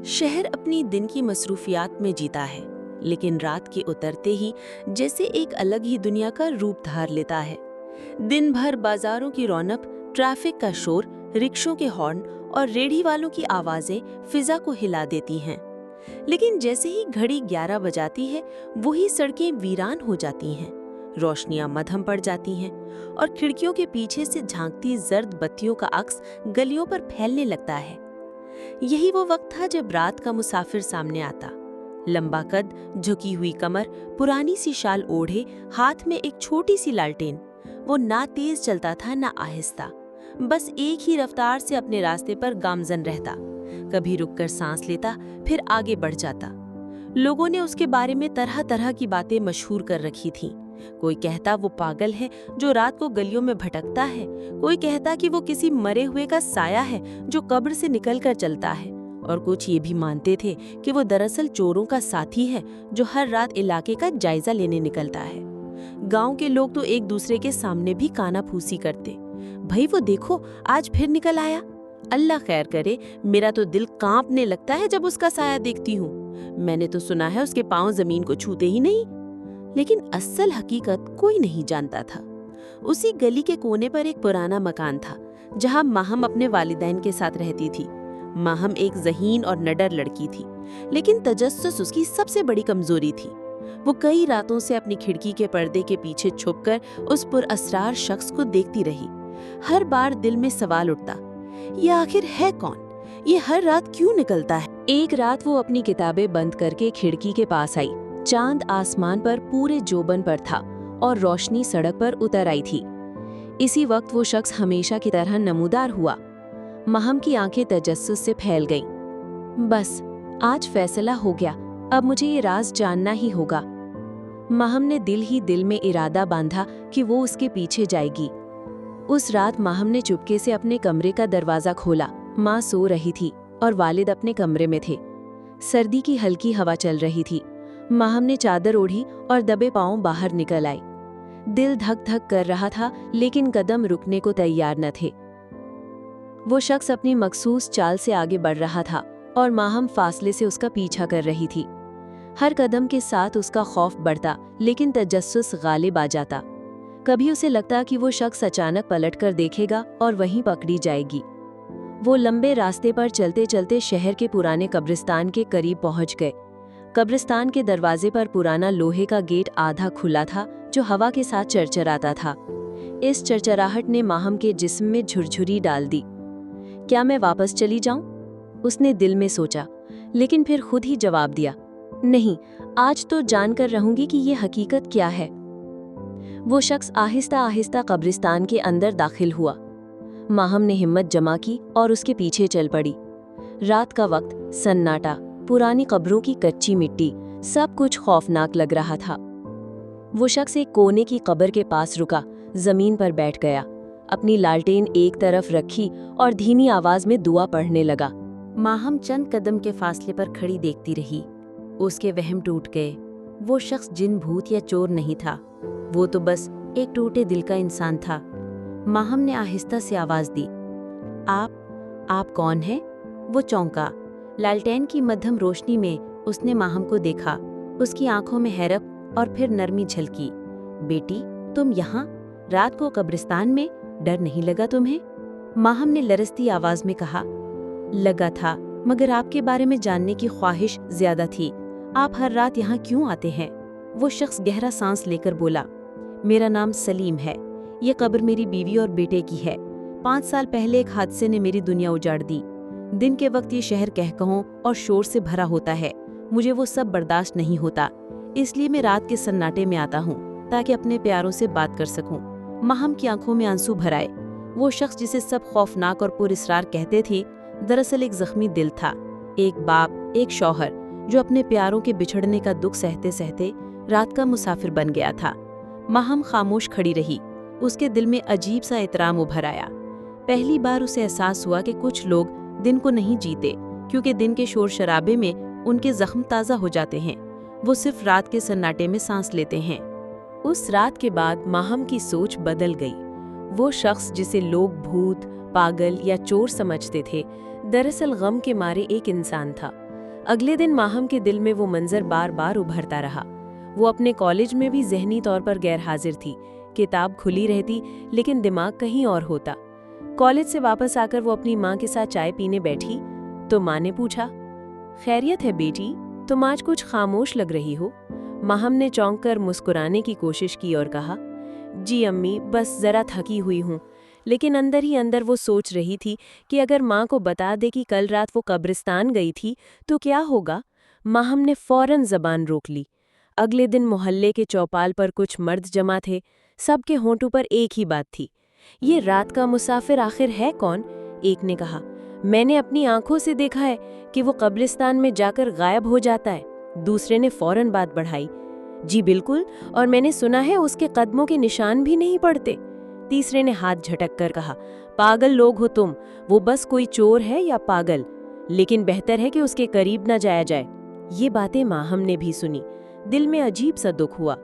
शहर अपनी दिन की मसरूफियात में जीता है, लेकिन रात के उतरते ही जैसे एक अलग ही दुनिया का रूप धार लेता है। दिन भर बाजारों की रौनक, ट्रैफिक का शोर, रिक्शों के हॉर्न और रेहड़ी वालों की आवाजें फिजा को हिला देती हैं। लेकिन जैसे ही घड़ी 11 बजाती है, वही सड़कें वीरान हो जाती हैं, रोशनियां मद्धम पड़ जाती हैं और खिड़कियों के पीछे से झांकती जर्द बत्तियों का अक्स गलियों पर फैलने लगता है। यही वो वक्त था जब रात का मुसाफिर सामने आता। लंबा कद, झुकी हुई कमर, पुरानी सी शाल ओढ़े, हाथ में एक छोटी सी लालटेन। वो ना तेज चलता था ना आहिस्ता, बस एक ही रफ्तार से अपने रास्ते पर गामजन रहता। कभी रुककर सांस लेता, फिर आगे बढ़ जाता। लोगों ने उसके बारे में तरह तरह की बातें मशहूर कर रखी थीं। कोई कहता वो पागल है जो रात को गलियों में भटकता है, कोई कहता कि वो किसी मरे हुए का साया है जो कब्र से निकलकर चलता है, और कुछ ये भी मानते थे कि वो दरअसल चोरों का साथी है जो हर रात इलाके का जायजा लेने निकलता है। गांव के लोग तो एक दूसरे के सामने भी कानाफूसी करते, भाई वो देखो आज फिर निकल आया। अल्लाह खैर करे, मेरा तो दिल कांपने लगता है जब उसका साया देखती हूँ। मैंने तो सुना है उसके पांव जमीन को छूते ही नहीं। लेकिन असल हकीकत कोई नहीं जानता था। उसी गली के कोने पर एक पुराना मकान था जहां माहम अपने वालिदैन के साथ रहती थी। माहम एक ज़हीन और निडर लड़की थी, लेकिन तजस्सुस उसकी सबसे बड़ी कमजोरी थी। वो कई रातों से अपनी खिड़की के पर्दे के पीछे छुपकर उस पुरअसरार शख्स को देखती रही। हर बार दिल में सवाल उठता, ये आखिर है कौन? ये हर रात क्यों निकलता है? एक रात वो अपनी किताबें बंद करके खिड़की के पास आई। चांद आसमान पर पूरे जोबन पर था और रोशनी सड़क पर उतर आई थी। इसी वक्त वो शख्स हमेशा की तरह नमूदार हुआ। माहम की आंखें तजस्सुस से फैल गईं। बस आज फैसला हो गया, अब मुझे ये राज जानना ही होगा। माहम ने दिल ही दिल में इरादा बांधा कि वो उसके पीछे जाएगी। उस रात माहम ने चुपके से अपने कमरे का दरवाजा खोला। माँ सो रही थी और वालिद अपने कमरे में थे। सर्दी की हल्की हवा चल रही थी। माहम ने चादर ओढ़ी और दबे पांव बाहर निकल आई। दिल धक धक कर रहा था, लेकिन कदम रुकने को तैयार न थे। वो शख्स अपनी मखसूस चाल से आगे बढ़ रहा था और माहम फासले से उसका पीछा कर रही थी। हर कदम के साथ उसका खौफ बढ़ता, लेकिन तजस्सुस गालिब आ जाता। कभी उसे लगता कि वो शख्स अचानक पलटकर देखेगा और वहीं पकड़ी जाएगी। वो लंबे रास्ते पर चलते चलते शहर के पुराने कब्रिस्तान के करीब पहुंच गए। कब्रिस्तान के दरवाजे पर पुराना लोहे का गेट आधा खुला था, जो हवा के साथ चरचराता था। इस चरचराहट ने माहम के जिस्म में झुरझुरी डाल दी। क्या मैं वापस चली जाऊं? उसने दिल में सोचा, लेकिन फिर खुद ही जवाब दिया, नहीं, आज तो जानकर रहूंगी कि ये हकीकत क्या है। वो शख्स आहिस्ता आहिस्ता कब्रिस्तान के अंदर दाखिल हुआ। माहम ने हिम्मत जमा की और उसके पीछे चल पड़ी। रात का वक्त, सन्नाटा, पुरानी कब्रों की कच्ची मिट्टी, सब कुछ खौफनाक लग रहा था। वो शख्स एक कोने की कब्र के पास रुका, जमीन पर बैठ गया, अपनी लालटेन एक तरफ रखी और धीमी आवाज में दुआ पढ़ने लगा। माहम चंद कदम के फासले पर खड़ी देखती रही। उसके वहम टूट गए। वो शख्स जिन, भूत या चोर नहीं था, वो तो बस एक टूटे दिल का इंसान था। माहम ने आहिस्ता से आवाज दी, आप कौन हैं? वो चौंका। लालटेन की मध्यम रोशनी में उसने माहम को देखा। उसकी आंखों में हैरत और फिर नरमी झलकी। बेटी, तुम यहाँ रात को कब्रिस्तान में? डर नहीं लगा तुम्हें? माहम ने लरसती आवाज में कहा, लगा था, मगर आपके बारे में जानने की ख्वाहिश ज्यादा थी। आप हर रात यहाँ क्यों आते हैं? वो शख्स गहरा सांस लेकर बोला, मेरा नाम सलीम है। ये कब्र मेरी बीवी और बेटे की है। 5 साल पहले एक हादसे ने मेरी दुनिया उजाड़ दी। दिन के वक्त ये शहर कहकहों और शोर से भरा होता है। मुझे वो सब बर्दाश्त नहीं होता, इसलिए मैं रात के सन्नाटे में आता हूँ ताकि अपने प्यारों से बात कर सकूं। माहम की आंखों में आंसू भर आए। वो शख्स जिसे सब खौफनाक और पुरअसरार कहते थे, दरअसल एक जख्मी दिल था। एक बाप, एक शौहर, जो अपने प्यारों के बिछड़ने का दुख सहते सहते रात का मुसाफिर बन गया था। माहम खामोश खड़ी रही। उसके दिल में अजीब सा एहतराम उभर आया। पहली बार उसे एहसास हुआ कि कुछ लोग दिन को नहीं जीते, क्योंकि दिन के शोर शराबे में उनके जख्म ताज़ा हो जाते हैं। वो सिर्फ रात के सन्नाटे में सांस लेते हैं। उस रात के बाद माहम की सोच बदल गई। वो शख्स जिसे लोग भूत, पागल या चोर समझते थे, दरअसल गम के मारे एक इंसान था, अगले दिन माहम के दिल में वो मंजर बार बार उभरता रहा। वो अपने कॉलेज में भी ज़हनी तौर पर गैर हाजिर थी। किताब खुली रहती लेकिन दिमाग कहीं और होता। कॉलेज से वापस आकर वो अपनी माँ के साथ चाय पीने बैठी तो माँ ने पूछा, खैरियत है बेटी, तुम आज कुछ खामोश लग रही हो। माहम ने चौंक कर मुस्कुराने की कोशिश की और कहा, जी अम्मी, बस ज़रा थकी हुई हूँ। लेकिन अंदर ही अंदर वो सोच रही थी कि अगर माँ को बता दे कि कल रात वो कब्रिस्तान गई थी तो क्या होगा। माहम ने फौरन ज़बान रोक ली। अगले दिन मोहल्ले के चौपाल पर कुछ मर्द जमा थे। सबके होंठों पर एक ही बात थी, ये रात का मुसाफिर आखिर है कौन? एक ने कहा, मैंने अपनी आंखों से देखा है कि वो कब्रिस्तान में जाकर गायब हो जाता है। दूसरे ने फौरन बात बढ़ाई, जी बिल्कुल, और मैंने सुना है उसके कदमों के निशान भी नहीं पड़ते। तीसरे ने हाथ झटक कर कहा, पागल लोग हो तुम, वो बस कोई चोर है या पागल, लेकिन बेहतर है कि उसके करीब न जाया जाए। ये बातें माहम ने भी सुनी। दिल में अजीब सा दुख हुआ।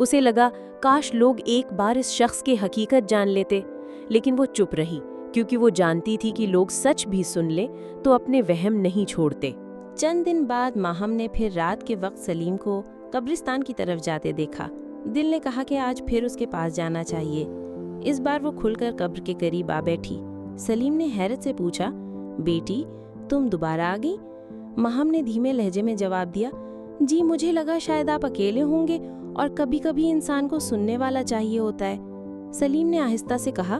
उसे लगा काश लोग एक बार इस शख्स की हकीकत जान लेते, लेकिन वो चुप रही क्योंकि वो जानती थी कि लोग सच भी सुन ले तो अपने वहम नहीं छोड़ते। चंद दिन बाद माहम ने फिर रात के वक्त सलीम को कब्रिस्तान की तरफ जाते देखा। दिल ने कहा कि आज फिर उसके पास जाना चाहिए। इस बार वो खुलकर कब्र के करीब आ बैठी। सलीम ने हैरत से पूछा, बेटी, तुम दोबारा आ गई? माहम ने धीमे लहजे में जवाब दिया, जी मुझे लगा शायद आप अकेले होंगे और कभी कभी इंसान को सुनने वाला चाहिए होता है। सलीम ने आहिस्ता से कहा,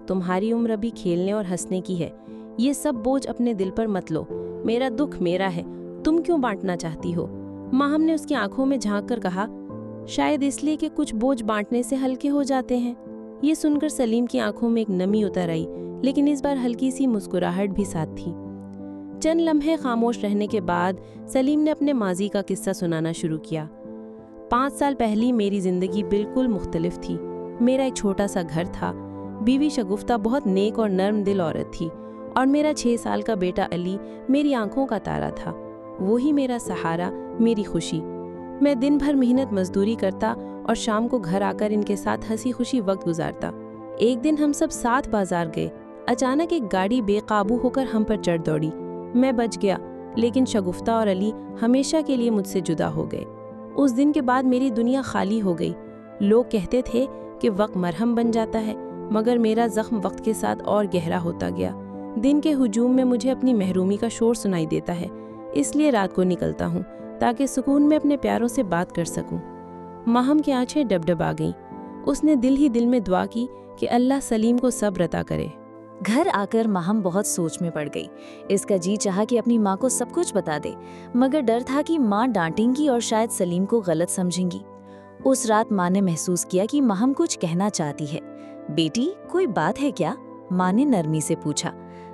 तुम्हारी उम्र अभी खेलने और हंसने की है, ये सब बोझ अपने दिल पर मत लो। मेरा दुख मेरा है, तुम क्यों बांटना चाहती हो? माहम ने उसकी आंखों में झांक कर कहा, शायद इसलिए कि कुछ बोझ बांटने से हल्के हो जाते हैं। ये सुनकर सलीम की आंखों में एक नमी उतर आई, लेकिन इस बार हल्की सी मुस्कुराहट भी साथ थी। चंद लम्हे खामोश रहने के बाद सलीम ने अपने माजी का किस्सा सुनाना शुरू किया। 5 साल पहले मेरी जिंदगी बिल्कुल मुख्तलिफ थी। मेरा एक छोटा सा घर था, बीवी शगुफ्ता बहुत नेक और नर्म दिल औरत थी, और मेरा 6 साल का बेटा अली मेरी आंखों का तारा था। वो ही मेरा सहारा, मेरी खुशी। मैं दिन भर मेहनत मजदूरी करता और शाम को घर आकर इनके साथ हंसी खुशी वक्त गुजारता। एक दिन हम सब साथ बाजार गए। अचानक एक गाड़ी बेकाबू होकर हम पर चढ़ दौड़ी। मैं बच गया, लेकिन शगुफ्ता और अली हमेशा के लिए मुझसे जुदा हो गए। उस दिन के बाद मेरी दुनिया खाली हो गई। लोग कहते थे कि वक्त मरहम बन जाता है, मगर मेरा जख्म वक्त के साथ और गहरा होता गया। दिन के हुजूम में मुझे अपनी महरूमी का शोर सुनाई देता है, इसलिए रात को निकलता हूँ ताकि सुकून में अपने प्यारों से बात कर सकूं। माहम की आंखें डबडबा गईं। उसने दिल ही दिल में दुआ की कि अल्लाह सलीम को सब्र अता करे। घर आकर माहम बहुत सोच में पड़ गई। इसका जी चाहा कि अपनी माँ को सब कुछ बता दे, मगर डर था कि माँ डांटेंगी और शायद सलीम को गलत समझेंगी। उस रात माँ ने महसूस किया कि माहम कुछ कहना चाहती है। बेटी, कोई बात है क्या? माँ ने नरमी से पूछा।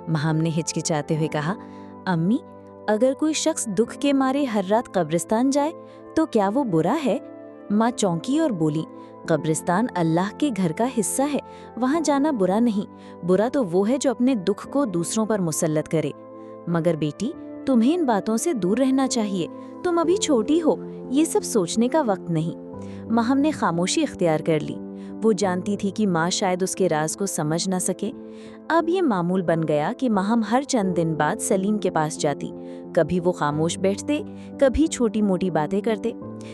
माहम ने हिचकिचाते हुए कहा, अम्मी, अगर कोई शख्स दुख के मारे हर रात कब्रिस्तान जाए तो क्या वो बुरा है? माँ चौंकी और बोली, कब्रिस्तान अल्लाह के घर का हिस्सा है, वहाँ जाना बुरा नहीं। बुरा तो वो है जो अपने दुख को दूसरों पर मुसल्लत करे। मगर बेटी, तुम्हें इन बातों से दूर रहना चाहिए। तुम अभी छोटी हो, ये सब सोचने का वक्त नहीं। माहम ने खामोशी इख्तियार कर ली। वो जानती थी कि माँ शायद उसके राज को समझ ना सके। अब ये मामूल बन गया कि माहम हर चंद दिन बाद सलीम के पास जाती। कभी वो खामोश बैठते, कभी छोटी मोटी बातें करते।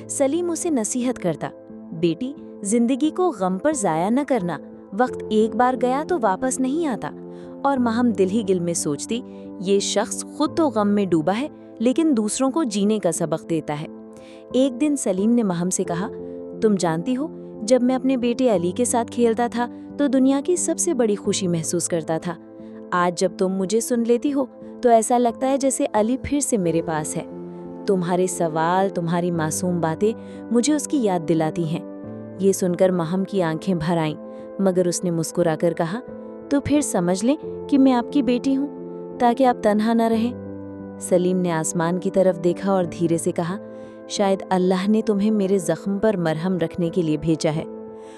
सलीम उसे नसीहत करता, बेटी, जिंदगी को गम पर जाया न करना, वक्त एक बार गया तो वापस नहीं आता। और माहम दिल ही दिल में सोचती, ये शख्स खुद तो गम में डूबा है, लेकिन दूसरों को जीने का सबक देता है। एक दिन सलीम ने माहम से कहा, तुम जानती हो, जब मैं अपने बेटे अली के साथ खेलता था तो दुनिया की सबसे बड़ी खुशी महसूस करता था। आज जब तुम मुझे सुन लेती हो तो ऐसा लगता है जैसे अली फिर से मेरे पास है। तुम्हारे सवाल, तुम्हारी मासूम बातें मुझे उसकी याद दिलाती हैं। ये सुनकर माहम की आंखें भर आईं, मगर उसने मुस्कुराकर कहा, तो फिर समझ लें कि मैं आपकी बेटी हूँ, ताकि आप तन्हा न रहें। सलीम ने आसमान की तरफ देखा और धीरे से कहा, शायद अल्लाह ने तुम्हें मेरे जख्म पर मरहम रखने के लिए भेजा है।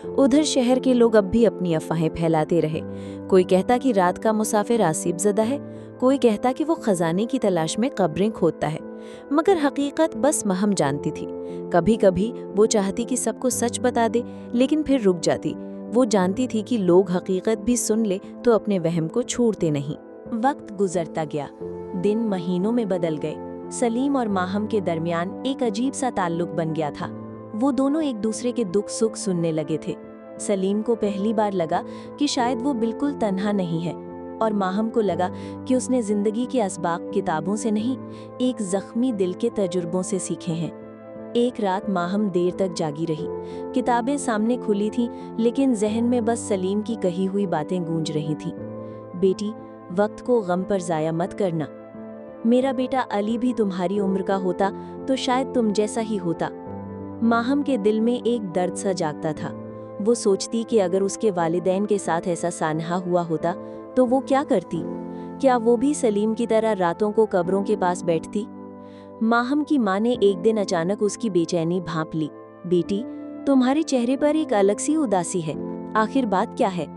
उधर शहर के लोग अब भी अपनी अफवाहें फैलाते रहे। कोई कहता कि रात का मुसाफिर आसिफ ज़दा है, कोई कहता कि वो खजाने की तलाश में कब्रें खोदता है, मगर हकीकत बस माहम जानती थी। कभी कभी वो चाहती कि सबको सच बता दे, लेकिन फिर रुक जाती। वो जानती थी कि लोग हकीकत भी सुन ले तो अपने वहम को छोड़ते नहीं। वक्त गुजरता गया, दिन महीनों में बदल गए। सलीम और माहम के दरमियान एक अजीब सा ताल्लुक बन गया था। वो दोनों एक दूसरे के दुख सुख सुनने लगे थे। सलीम को पहली बार लगा कि शायद वो बिल्कुल तन्हा नहीं है, और माहम को लगा कि उसने जिंदगी के असबाक किताबों से नहीं, एक जख्मी दिल के तजुर्बों से सीखे हैं। एक रात माहम देर तक जागी रही। किताबें सामने खुली थीं, लेकिन जहन में बस सलीम की कही हुई बातें गूंज रही थीं। बेटी, वक्त को गम पर ज़ाया मत करना। मेरा बेटा अली भी तुम्हारी उम्र का होता तो शायद तुम जैसा ही होता। माहम के दिल में एक दर्द सा जागता था। वो सोचती कि अगर उसके वालिदैन के साथ ऐसा सानहा हुआ होता तो वो क्या करती? क्या वो भी सलीम की तरह रातों को कब्रों के पास बैठती? माहम की माँ ने एक दिन अचानक उसकी बेचैनी भांप ली। बेटी, तुम्हारे चेहरे पर एक अलग सी उदासी है, आखिर बात क्या है?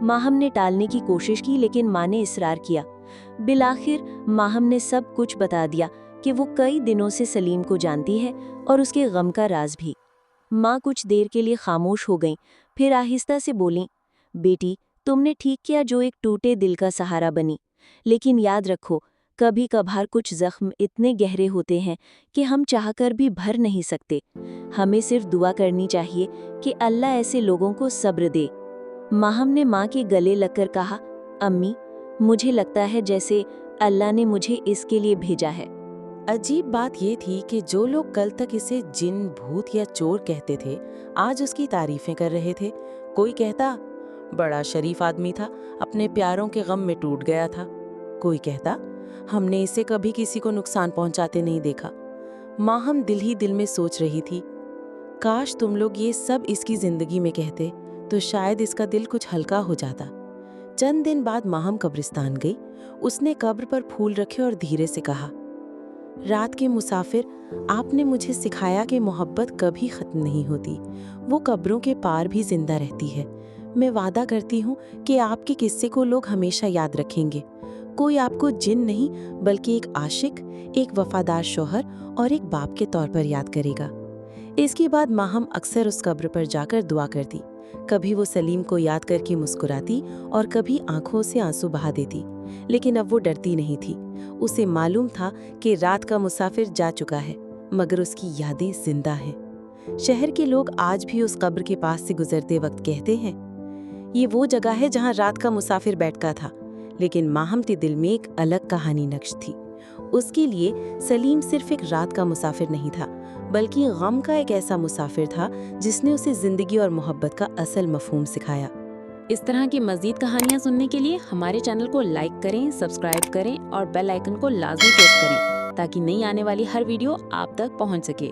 माहम ने टालने की कोशिश की, लेकिन माँ ने इसरार किया। बिलाखिर माहम ने सब कुछ बता दिया कि वो कई दिनों से सलीम को जानती है और उसके गम का राज भी। माँ कुछ देर के लिए खामोश हो गईं, फिर आहिस्ता से बोलीं, बेटी, तुमने ठीक किया जो एक टूटे दिल का सहारा बनी। लेकिन याद रखो, कभी कभार कुछ जख्म इतने गहरे होते हैं कि हम चाहकर भी भर नहीं सकते। हमें सिर्फ दुआ करनी चाहिए कि अल्लाह ऐसे लोगों को सब्र दे। माहम ने माँ के गले लगकर कहा, अम्मी, मुझे लगता है जैसे अल्लाह ने मुझे इसके लिए भेजा है। अजीब बात ये थी कि जो लोग कल तक इसे जिन, भूत या चोर कहते थे, आज उसकी तारीफें कर रहे थे। कोई कहता बड़ा शरीफ आदमी था, अपने प्यारों के गम में टूट गया था। कोई कहता हमने इसे कभी किसी को नुकसान पहुंचाते नहीं देखा। माहम दिल ही दिल में सोच रही थी, काश तुम लोग ये सब इसकी जिंदगी में कहते तो शायद इसका दिल कुछ हल्का हो जाता। चंद दिन बाद माहम कब्रिस्तान गई। उसने कब्र पर फूल रखे और धीरे से कहा, रात के मुसाफिर, आपने मुझे सिखाया कि मोहब्बत कभी खत्म नहीं होती, वो कब्रों के पार भी जिंदा रहती है। मैं वादा करती हूँ कि आपके किस्से को लोग हमेशा याद रखेंगे। कोई आपको जिन नहीं बल्कि एक आशिक, एक वफादार शौहर और एक बाप के तौर पर याद करेगा। इसके बाद माहम अक्सर उस कब्र पर जाकर दुआ करती। कभी वो सलीम को याद करके मुस्कुराती और कभी आंखों से आंसू बहा देती, लेकिन अब वो डरती नहीं थी। उसे मालूम था कि रात का मुसाफिर जा चुका है, मगर उसकी यादें जिंदा हैं। शहर के लोग आज भी उस कब्र के पास से गुजरते वक्त कहते हैं, ये वो जगह है जहां रात का मुसाफिर बैठता था। लेकिन माहम के दिल में एक अलग कहानी नक्श थी। उसके लिए सलीम सिर्फ एक रात का मुसाफिर नहीं था, बल्कि गम का एक ऐसा मुसाफिर था जिसने उसे जिंदगी और मोहब्बत का असल मफहूम सिखाया। इस तरह की मज़ीद कहानियाँ सुनने के लिए हमारे चैनल को लाइक करें, सब्सक्राइब करें और बेल आइकन को लाजमी प्रेस करें ताकि नई आने वाली हर वीडियो आप तक पहुंच सके।